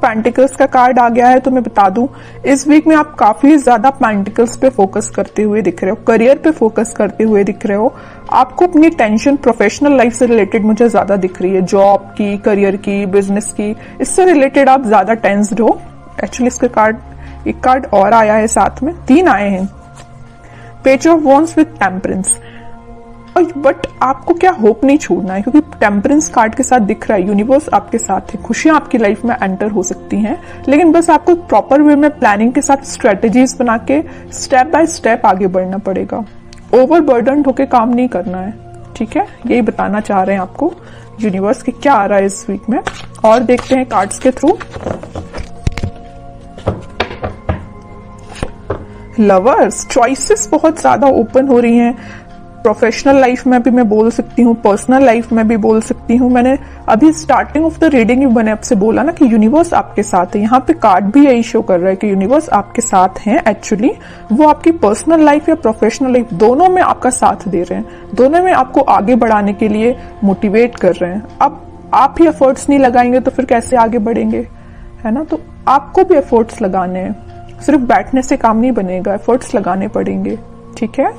Pentacles का card आ गया है। तो मैं बता दूं, इस वीक में आप काफी ज्यादा पेंटिकल्स पे फोकस करते हुए दिख रहे हो, करियर पे फोकस करते हुए दिख रहे हो। आपको अपनी टेंशन प्रोफेशनल लाइफ से रिलेटेड मुझे ज्यादा दिख रही है, जॉब की, करियर की, बिजनेस की, इससे रिलेटेड आप ज्यादा टेंस्ड हो। एक्चुअली इसका कार्ड, एक कार्ड और आया है साथ में, 3 आए हैं, page of wands with temperance. But आपको क्या होप नहीं छोड़ना है, क्योंकि टेम्परेंस कार्ड के साथ दिख रहा है यूनिवर्स आपके साथ है, खुशियां आपकी लाइफ में एंटर हो सकती हैं, लेकिन बस आपको प्रॉपर वे में प्लानिंग के साथ स्ट्रेटेजीज बना के स्टेप बाय स्टेप आगे बढ़ना पड़ेगा। ओवरबर्डन्ड होके काम नहीं करना है, ठीक है। यही बताना चाह रहे हैं आपको यूनिवर्स के क्या आ रहा है इस वीक में। और देखते हैं कार्ड्स के थ्रू। लवर्स, चॉइसेस बहुत ज्यादा ओपन हो रही हैं। प्रोफेशनल लाइफ में भी मैं बोल सकती हूँ, पर्सनल लाइफ में भी बोल सकती हूँ। मैंने अभी स्टार्टिंग ऑफ द रीडिंग मैंने आपसे बोला ना कि यूनिवर्स आपके साथ है। यहाँ पे कार्ड भी यही शो कर रहा है कि यूनिवर्स आपके साथ हैं। एक्चुअली वो आपकी पर्सनल लाइफ या प्रोफेशनल लाइफ दोनों में आपका साथ दे रहे हैं, दोनों में आपको आगे बढ़ाने के लिए मोटिवेट कर रहे हैं। अब आप ही एफर्ट्स नहीं लगाएंगे तो फिर कैसे आगे बढ़ेंगे, है ना। तो आपको भी एफर्ट्स लगाने हैं, सिर्फ बैठने से काम नहीं बनेगा, एफर्ट्स लगाने पड़ेंगे, ठीक है।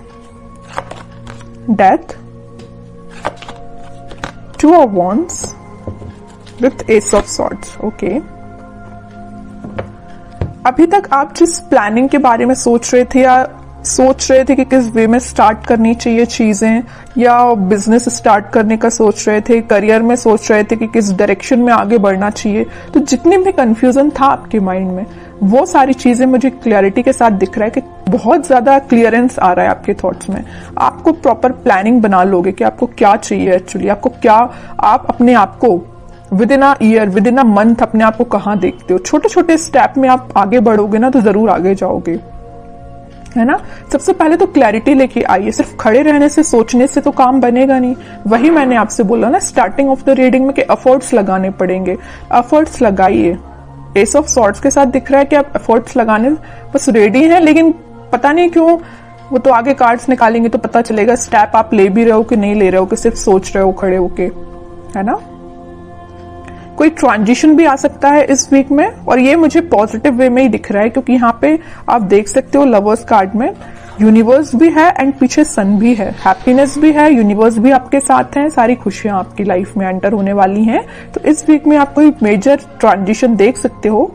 Death, 2 of wands with ace of swords, okay. अभी तक आप जिस प्लानिंग के बारे में सोच रहे थे या सोच रहे थे कि किस वे में स्टार्ट करनी चाहिए चीजें, या बिजनेस स्टार्ट करने का सोच रहे थे, करियर में सोच रहे थे कि किस डायरेक्शन में आगे बढ़ना चाहिए, तो जितने भी कंफ्यूजन था आपके माइंड में, वो सारी चीजें मुझे क्लियरिटी के साथ दिख रहा है कि बहुत ज्यादा क्लियरेंस आ रहा है आपके थॉट्स में। आपको प्रॉपर प्लानिंग बना लोगे कि आपको क्या चाहिए एक्चुअली, आपको क्या, आप अपने आप को with in a year, with in a month अपने आप को कहाँ देखते हो। छोटे छोटे स्टेप में आप आगे बढ़ोगे ना तो जरूर आगे जाओगे, है ना। सबसे पहले तो क्लैरिटी लेके आइए, सिर्फ खड़े रहने से, सोचने से तो काम बनेगा नहीं। वही मैंने आपसे बोला ना स्टार्टिंग ऑफ द रीडिंग में कि एफर्ट्स लगाने पड़ेंगे, एफर्ट्स लगाइए। एस ऑफ सॉर्ड्स के साथ दिख रहा है कि आप एफर्ट्स लगाने बस रेडी हैं, लेकिन पता नहीं क्यों, वो तो आगे कार्ड्स निकालेंगे तो पता चलेगा स्टेप आप ले भी रहे हो कि नहीं ले रहे हो, कि सिर्फ सोच रहे हो खड़े होके, है ना। कोई ट्रांजिशन भी आ सकता है इस वीक में, और ये मुझे पॉजिटिव वे में ही दिख रहा है, क्योंकि यहाँ पे आप देख सकते हो लवर्स कार्ड में यूनिवर्स भी है एंड पीछे सन भी है, हैप्पीनेस भी है, यूनिवर्स भी आपके साथ है, सारी खुशियां आपकी लाइफ में एंटर होने वाली हैं। तो इस वीक में आप कोई मेजर ट्रांजिशन देख सकते हो।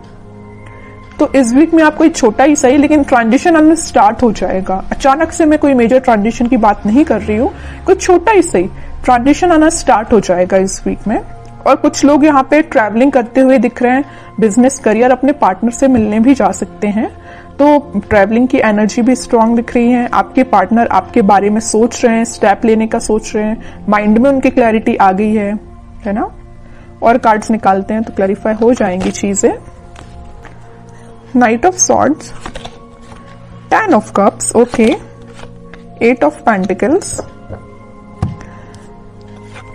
तो इस वीक में आप कोई छोटा ही सही, लेकिन ट्रांजिशन हमें स्टार्ट हो जाएगा। अचानक से मैं कोई मेजर ट्रांजिशन की बात नहीं कर रही हूँ, कोई छोटा ही सही ट्रांजिशन आना स्टार्ट हो जाएगा इस वीक में। और कुछ लोग यहाँ पे ट्रैवलिंग करते हुए दिख रहे हैं, बिजनेस करियर, अपने पार्टनर से मिलने भी जा सकते हैं। तो ट्रैवलिंग की एनर्जी भी स्ट्रांग दिख रही है। आपके पार्टनर आपके बारे में सोच रहे हैं, स्टेप लेने का सोच रहे हैं, माइंड में उनकी क्लैरिटी आ गई है ना। और कार्ड्स निकालते हैं तो क्लैरिफाई हो जाएंगी चीजें। Night of swords, 10 of cups, okay, 8 of pentacles.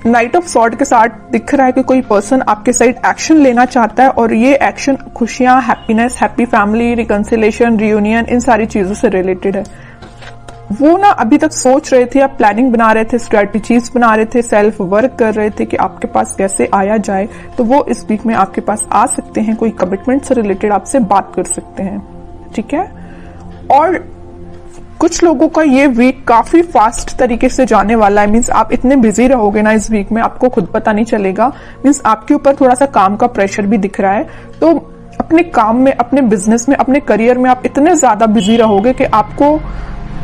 Night of sword के साथ दिख रहा है कि कोई पर्सन आपके साइड एक्शन लेना चाहता है, और ये एक्शन खुशियां, happiness, happy family, reconciliation, reunion, इन सारी चीजों से रिलेटेड है। वो ना अभी तक सोच रहे थे, आप प्लानिंग बना रहे थे, स्ट्रेटेजीज बना रहे थे, सेल्फ वर्क कर रहे थे कि आपके पास कैसे आया जाए, तो वो इस वीक में आपके पास आ सकते हैं, कोई कमिटमेंट से रिलेटेड आपसे बात कर सकते हैं, ठीक है। और कुछ लोगों का ये वीक काफी फास्ट तरीके से जाने वाला है, मीन्स आप इतने बिजी रहोगे ना इस वीक में, आपको खुद पता नहीं चलेगा। मीन्स आपके ऊपर थोड़ा सा काम का प्रेशर भी दिख रहा है। तो अपने काम में, अपने बिजनेस में, अपने करियर में आप इतने ज्यादा बिजी रहोगे कि आपको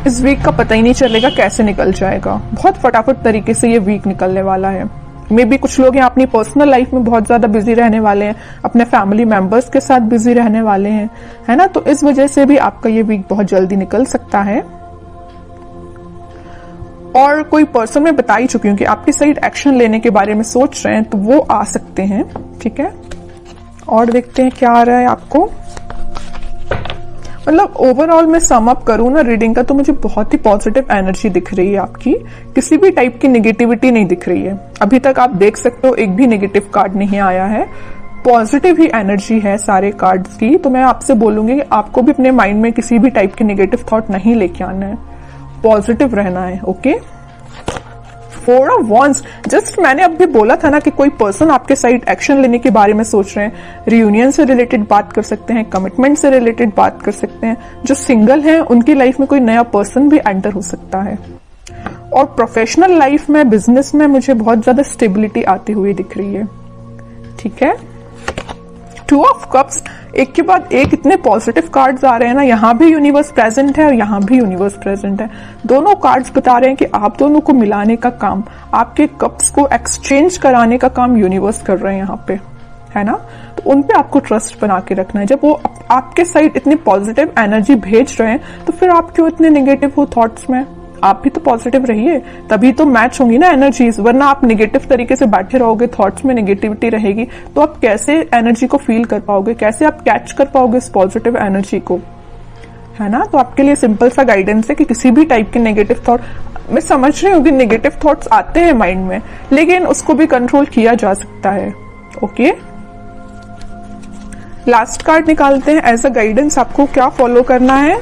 इस वीक का पता ही नहीं चलेगा कैसे निकल जाएगा। बहुत फटाफट तरीके से ये वीक निकलने वाला है। मे बी कुछ लोग यहाँ अपनी पर्सनल लाइफ में बहुत ज्यादा बिजी रहने वाले हैं, अपने फैमिली मेंबर्स के साथ बिजी रहने वाले हैं, है ना। तो इस वजह से भी आपका ये वीक बहुत जल्दी निकल सकता है। और कोई पर्सन, मैं बता ही चुकी हूँ कि आपकी साइड एक्शन लेने के बारे में सोच रहे हैं, तो वो आ सकते हैं, ठीक है। और देखते हैं क्या आ रहा है आपको। मतलब ओवरऑल मैं सम अप करूँ ना रीडिंग का, तो मुझे बहुत ही पॉजिटिव एनर्जी दिख रही है आपकी, किसी भी टाइप की नेगेटिविटी नहीं दिख रही है। अभी तक आप देख सकते हो एक भी नेगेटिव कार्ड नहीं आया है, पॉजिटिव ही एनर्जी है सारे कार्ड्स की। तो मैं आपसे बोलूंगी कि आपको भी अपने माइंड में किसी भी टाइप के नेगेटिव थॉट नहीं लेके आना है, पॉजिटिव रहना है, ओके। 4 ऑफ वॉन्ड्स, जस्ट मैंने अभी बोला था ना कि कोई पर्सन आपके साइड एक्शन लेने के बारे में सोच रहे हैं। रियूनियन से रिलेटेड बात कर सकते हैं, कमिटमेंट से रिलेटेड बात कर सकते हैं। जो सिंगल हैं उनकी लाइफ में कोई नया पर्सन भी एंटर हो सकता है। और प्रोफेशनल लाइफ में, बिजनेस में मुझे बहुत ज्यादा स्टेबिलिटी आती हुई दिख रही है। ठीक है, 2 ऑफ कप्स, एक के बाद एक इतने पॉजिटिव कार्ड्स आ रहे हैं ना। यहां भी यूनिवर्स प्रेजेंट है और यहां भी यूनिवर्स प्रेजेंट है। दोनों कार्ड्स बता रहे हैं कि आप दोनों को मिलाने का काम, आपके कप्स को एक्सचेंज कराने का काम यूनिवर्स कर रहे हैं यहाँ पे, है ना। तो उन पे आपको ट्रस्ट बना के रखना है। जब वो आपके साइड इतनी पॉजिटिव एनर्जी भेज रहे हैं तो फिर आप क्यों इतने नेगेटिव हो थॉट्स में। आप भी तो पॉजिटिव रहिए, तभी तो मैच होंगी ना एनर्जीज। वरना आप नेगेटिव तरीके से बैठे रहोगे, थॉट्स में नेगेटिविटी रहेगी, तो आप कैसे एनर्जी को फील कर पाओगे, कैसे आप कैच कर पाओगे इस पॉजिटिव एनर्जी को, है ना। तो आपके लिए सिंपल सा गाइडेंस है कि किसी भी टाइप के नेगेटिव थॉट, मैं समझ रही हूँ कि नेगेटिव थॉट्स आते हैं माइंड में, लेकिन उसको भी कंट्रोल किया जा सकता है। ओके, लास्ट कार्ड निकालते हैं एज अ गाइडेंस, आपको क्या फॉलो करना है।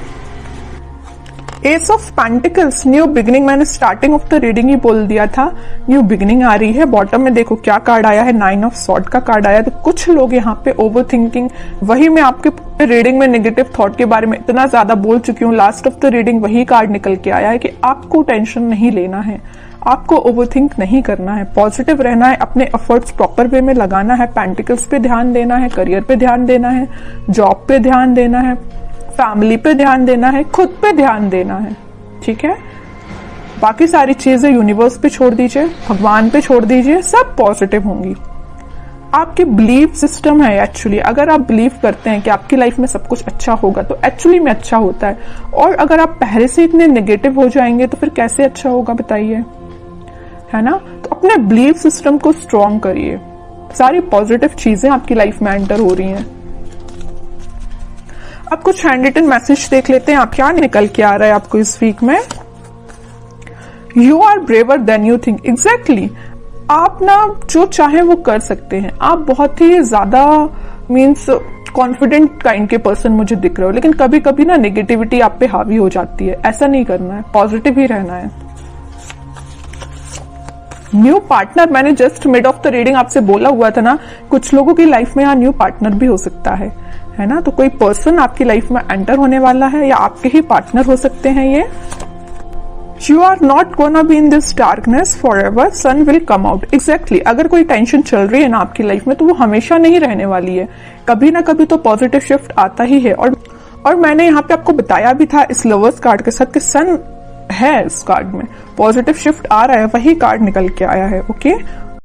S of pentacles, new beginning. मैंने स्टार्टिंग ऑफ द रीडिंग ही बोल दिया था, न्यू बिगिनिंग आ रही है। बॉटम में देखो क्या कार्ड आया है, 9 ऑफ सॉर्ड का कार्ड आया है। तो कुछ लोग यहाँ पे ओवर थिंकिंग, वही मैं आपके रीडिंग में नेगेटिव थॉट के बारे में इतना ज्यादा बोल चुकी हूँ, लास्ट ऑफ द रीडिंग वही कार्ड निकल के आया है कि आपको टेंशन नहीं लेना है, आपको ओवरथिंक नहीं करना है, पॉजिटिव रहना है, अपने एफर्ट्स प्रॉपर वे में लगाना है, पेंटिकल्स पे ध्यान देना है, करियर पे ध्यान देना है, जॉब पे ध्यान देना है, फैमिली पे ध्यान देना है, खुद पे ध्यान देना है। ठीक है, बाकी सारी चीजें यूनिवर्स पे छोड़ दीजिए, भगवान पे छोड़ दीजिए, सब पॉजिटिव होंगी। आपके बिलीफ सिस्टम है एक्चुअली, अगर आप बिलीव करते हैं कि आपकी लाइफ में सब कुछ अच्छा होगा तो एक्चुअली में अच्छा होता है। और अगर आप पहले से इतने नेगेटिव हो जाएंगे तो फिर कैसे अच्छा होगा बताइए, है ना। तो अपने बिलीफ सिस्टम को स्ट्रॉन्ग करिए, सारी पॉजिटिव चीजें आपकी लाइफ में एंटर हो रही हैं। अब कुछ हैंड रिटन मैसेज देख लेते हैं, आप क्या निकल के आ रहा है आपको इस वीक में। You are braver than you think. Exactly, आप ना जो चाहे वो कर सकते हैं। आप बहुत ही ज्यादा मीन्स कॉन्फिडेंट काइंड के पर्सन मुझे दिख रहे हो, लेकिन कभी कभी ना नेगेटिविटी आप पे हावी हो जाती है। ऐसा नहीं करना है, पॉजिटिव ही रहना है। न्यू पार्टनर, मैंने just mid of the reading आपसे बोला हुआ था ना, कुछ लोगों की लाइफ में यहाँ न्यू पार्टनर भी हो सकता है ना। तो कोई पर्सन आपकी लाइफ में एंटर होने वाला है या आपके ही पार्टनर हो सकते हैं ये। You are not gonna be in this darkness forever, sun will come out. Exactly, अगर कोई टेंशन चल रही है ना आपकी लाइफ में तो वो हमेशा नहीं रहने वाली है, कभी ना कभी तो पॉजिटिव शिफ्ट आता ही है। और मैंने यहाँ पे आपको बताया भी था इस लवर्स कार्ड के साथ कि सन है इस कार्ड में, पॉजिटिव शिफ्ट आ रहा है, वही कार्ड निकल के आया है। ओके,